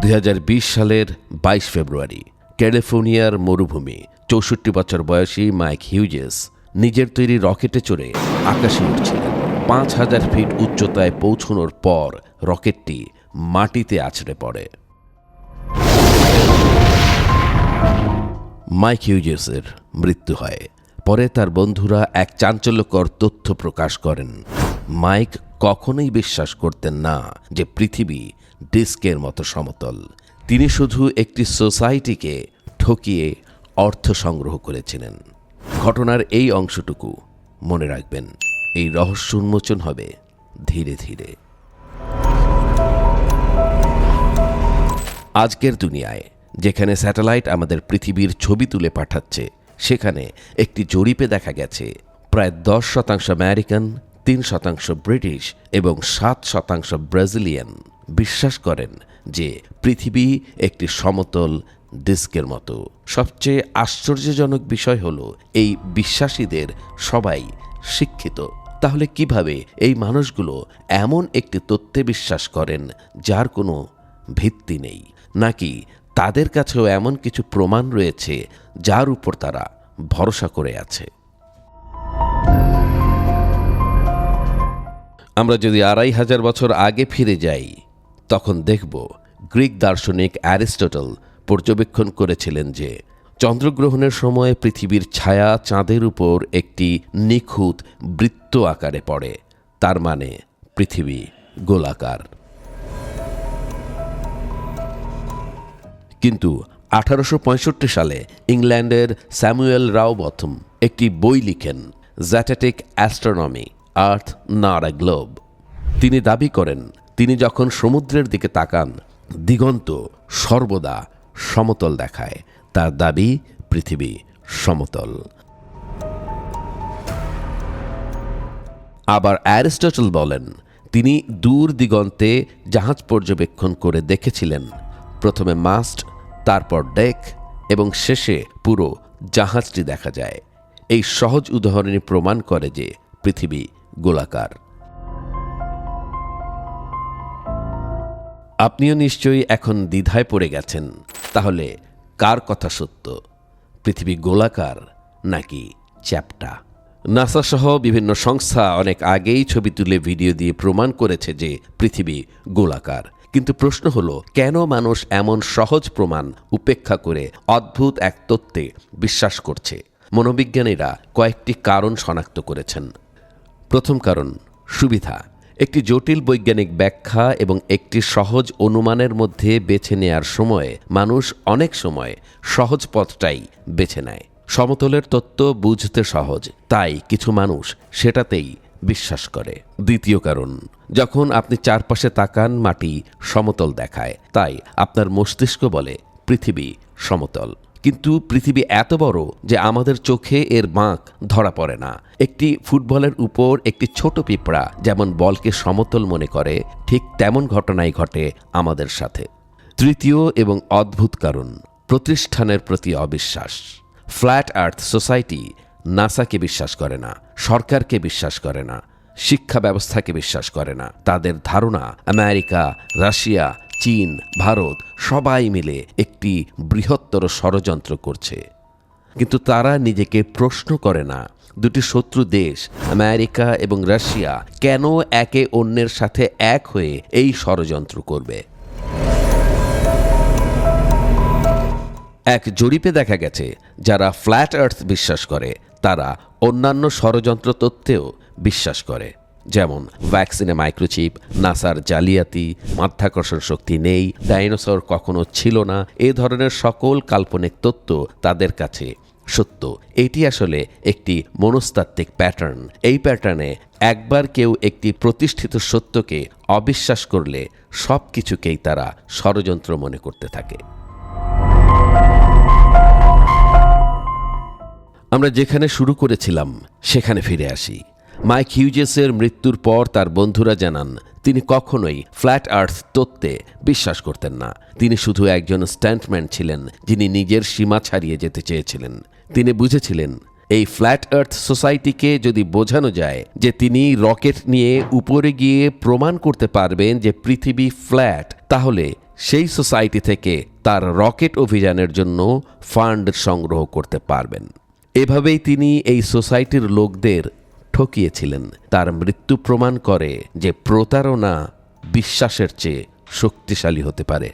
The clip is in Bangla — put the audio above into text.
2020 সালের 22 ফেব্রুয়ারি ক্যালিফোর্নিয়ার মরুভূমি 64 বছর বয়সী মাইক হিউজেস নিজের তৈরি রকেটে চড়ে আকাশে উঠছিলেন। 5000 ফিট উচ্চতায় পৌঁছানোর পর রকেটটি মাটিতে আছড়ে পড়ে। মাইক হিউজেসের মৃত্যু হয়। পরে তার বন্ধুরা এক চাঞ্চল্যকর তথ্য প্রকাশ করেন। মাইক কখনোই বিশ্বাস করতেন না যে পৃথিবী ডিস্কের মতো সমতল। তিনি শুধু একটি সোসাইটিকে ঠকিয়ে অর্থ সংগ্রহ করেছিলেন। ঘটনার এই অংশটুকু মনে রাখবেন। এই রহস্য উন্মোচন হবে ধীরে ধীরে। আজকের দুনিয়ায় যেখানে স্যাটেলাইট আমাদের পৃথিবীর ছবি তুলে পাঠাচ্ছে, সেখানে একটি জরিপে দেখা গেছে প্রায় 10% আমেরিকান, 3% ব্রিটিশ এবং 7% ব্রাজিলিয়ান বিশ্বাস করেন যে পৃথিবী একটি সমতল ডিস্কের মতো। সবচেয়ে আশ্চর্যজনক বিষয় হলো এই বিশ্বাসীদের সবাই শিক্ষিত। তাহলে কিভাবে এই মানুষগুলো এমন একটি তথ্যে বিশ্বাস করেন যার কোনো ভিত্তি নেই? নাকি তাদের কাছেও এমন কিছু প্রমাণ রয়েছে যার উপর তারা ভরসা করে আছে? আমরা যদি 2500 বছর আগে ফিরে যাই, তখন দেখব গ্রিক দার্শনিক অ্যারিস্টটল পর্যবেক্ষণ করেছিলেন যে চন্দ্রগ্রহণের সময় পৃথিবীর ছায়া চাঁদের উপর একটি নিখুঁত বৃত্ত আকারে পড়ে। তার মানে পৃথিবী গোলাকার। কিন্তু 1865 সালে ইংল্যান্ডের স্যামুয়েল রাওবথম একটি বই লিখেন, zetetic astronomy, earth not a globe. তিনি দাবি করেন তিনি যখন সমুদ্রের দিকে তাকান, দিগন্ত সর্বদা সমতল দেখায়। তার দাবি পৃথিবী সমতল। আবার অ্যারিস্টটল বলেন তিনি দূর দিগন্তে জাহাজ পর্যবেক্ষণ করে দেখেছিলেন প্রথমে মাস্ট, তারপর ডেক এবং শেষে পুরো জাহাজটি দেখা যায়। এই সহজ উদাহরণই প্রমাণ করে যে পৃথিবী গোলাকার। আপনিও নিশ্চয়ই এখন দ্বিধায় পড়ে গেছেন, তাহলে কার কথা সত্য, পৃথিবী গোলাকার নাকি চ্যাপ্টা? নাসা সহ বিভিন্ন সংস্থা অনেক আগেই ছবি তুলে ভিডিও দিয়ে প্রমাণ করেছে যে পৃথিবী গোলাকার। কিন্তু প্রশ্ন হলো, কেন মানুষ এমন সহজ প্রমাণ উপেক্ষা করে অদ্ভুত এক তত্ত্বে বিশ্বাস করছে? মনোবিজ্ঞানীরা কয়েকটি কারণ শনাক্ত করেছেন। প্রথম কারণ, সুবিধা। একটি জটিল বৈজ্ঞানিক ব্যাখ্যা এবং একটি সহজ অনুমানের মধ্যে বেছে নেয়ার সময় মানুষ অনেক সময় সহজ পথটাই বেছে নেয়। সমতলের তত্ত্ব বুঝতে সহজ, তাই কিছু মানুষ সেটাতেই বিশ্বাস করে। দ্বিতীয় কারণ, যখন আপনি চারপাশে তাকান, মাটি সমতল দেখায়, তাই আপনার মস্তিষ্ক বলে পৃথিবী সমতল। কিন্তু পৃথিবী এত বড় যে আমাদের চোখে এর বাঁক ধরা পড়ে না। একটি ফুটবলের উপর একটি ছোট পিঁপড়া যেমন বলকে সমতল মনে করে, ঠিক তেমন ঘটনাই ঘটে আমাদের সাথে। তৃতীয় এবং অদ্ভুত কারণ, প্রতিষ্ঠানের প্রতি অবিশ্বাস। ফ্ল্যাট আর্থ সোসাইটি নাসাকে বিশ্বাস করে না, সরকারকে বিশ্বাস করে না, শিক্ষা ব্যবস্থাকে বিশ্বাস করে না। তাদের ধারণা আমেরিকা, রাশিয়া, চীন, ভারত সবাই মিলে একটি বৃহত্তর ষড়যন্ত্র করছে। কিন্তু তারা নিজেকে প্রশ্ন করে না, দুটি শত্রু দেশ আমেরিকা এবং রাশিয়া কেন একে অন্যের সাথে এক হয়ে এই ষড়যন্ত্র করবে? এক জরিপে দেখা গেছে যারা ফ্ল্যাট আর্থ বিশ্বাস করে তারা অন্যান্য ষড়যন্ত্র তত্ত্বেও বিশ্বাস করে, যেমন ভ্যাকসিনে মাইক্রোচিপ, নাসার জালিয়াতি, মাধ্যাকর্ষণ শক্তি নেই, ডাইনোসর কখনো ছিল না। এ ধরনের সকল কাল্পনিক তত্ত্ব তাদের কাছে সত্য। এটি আসলে একটি মনস্তাত্ত্বিক প্যাটার্ন। এই প্যাটার্নে একবার কেউ একটি প্রতিষ্ঠিত সত্যকে অবিশ্বাস করলে সব কিছুকেই তারা ষড়যন্ত্র মনে করতে থাকে। আমরা যেখানে শুরু করেছিলাম সেখানে ফিরে আসি। মাইক হিউজেসের মৃত্যুর পর তার বন্ধুরা জানান তিনি কখনোই ফ্ল্যাট আর্থ তত্ত্বে বিশ্বাস করতেন না। তিনি শুধু একজন স্ট্যান্টম্যান ছিলেন যিনি নিজের সীমা ছাড়িয়ে যেতে চেয়েছিলেন। তিনি বুঝেছিলেন এই ফ্ল্যাট আর্থ সোসাইটিকে যদি বোঝানো যায় যে তিনি রকেট নিয়ে উপরে গিয়ে প্রমাণ করতে পারবেন যে পৃথিবী ফ্ল্যাট, তাহলে সেই সোসাইটি থেকে তার রকেট অভিযানের জন্য ফান্ড সংগ্রহ করতে পারবেন। এভাবেই তিনি এই সোসাইটির লোকদের ঠকিয়েছিলেন। তার মৃত্যু প্রমাণ করে যে প্রতারণা বিশ্বাসের চেয়ে শক্তিশালী হতে পারে।